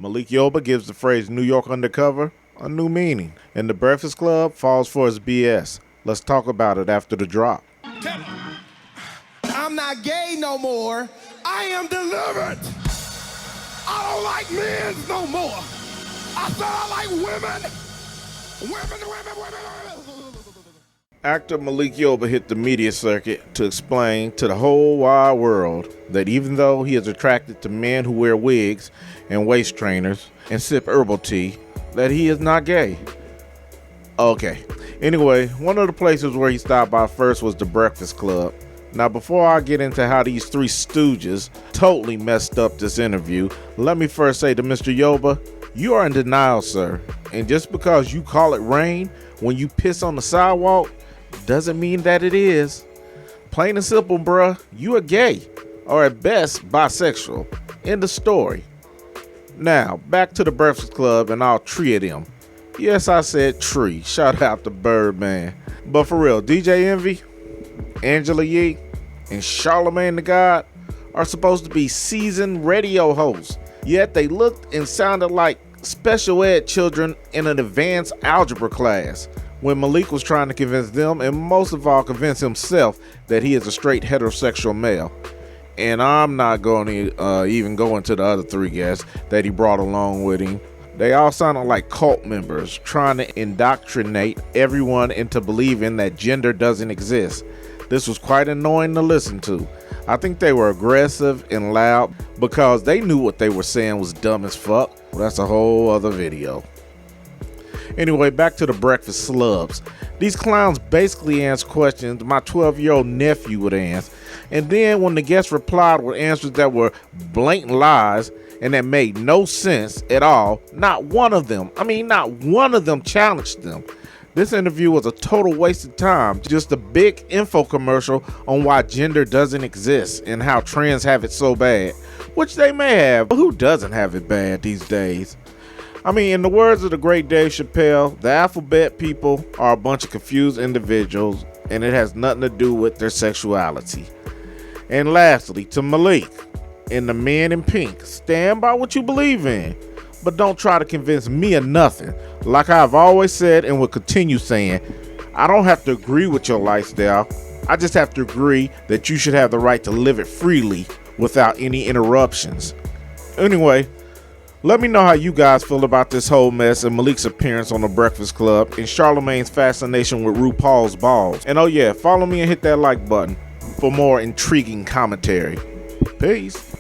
Malik Yoba gives the phrase New York undercover a new meaning, and the Breakfast Club falls for his BS. Let's talk about it after the drop. I'm not gay no more. I am delivered. I don't like men no more. I said I like women. Women. Actor Malik Yoba hit the media circuit to explain to the whole wide world that even though he is attracted to men who wear wigs and waist trainers and sip herbal tea, that he is not gay. Okay, anyway, one of the places where he stopped by first was the Breakfast Club. Now, before I get into how these three stooges totally messed up this interview, let me first say to Mr. Yoba, you are in denial, sir. And just because you call it rain when you piss on the sidewalk doesn't mean that it is. Plain and simple, bruh, you are gay, or at best bisexual. End of story. Now, back to the Breakfast Club and all three of them. Yes, I said tree. Shout out to Birdman. But for real, DJ Envy, Angela Yee, and Charlamagne the God are supposed to be seasoned radio hosts, yet they looked and sounded like special ed children in an advanced algebra class when Malik was trying to convince them, and most of all convince himself, that he is a straight heterosexual male. And I'm not going to even go into the other three guests that he brought along with him. They all sounded like cult members trying to indoctrinate everyone into believing that gender doesn't exist. This was quite annoying to listen to. I think they were aggressive and loud because they knew what they were saying was dumb as fuck. Well, that's a whole other video. Anyway, back to the breakfast slubs. These clowns basically answered questions my 12-year-old nephew would answer. And then when the guests replied with answers that were blatant lies and that made no sense at all, not one of them challenged them. This interview was a total waste of time, just a big info commercial on why gender doesn't exist and how trans have it so bad, which they may have, but who doesn't have it bad these days? I mean, in the words of the great Dave Chappelle, the alphabet people are a bunch of confused individuals and it has nothing to do with their sexuality. And lastly, to Malik and the men in pink, stand by what you believe in, but don't try to convince me of nothing. Like I've always said and will continue saying, I don't have to agree with your lifestyle. I just have to agree that you should have the right to live it freely without any interruptions. Anyway, let me know how you guys feel about this whole mess and Malik's appearance on the Breakfast Club and Charlamagne's fascination with RuPaul's balls. And oh yeah, follow me and hit that like button for more intriguing commentary. Peace.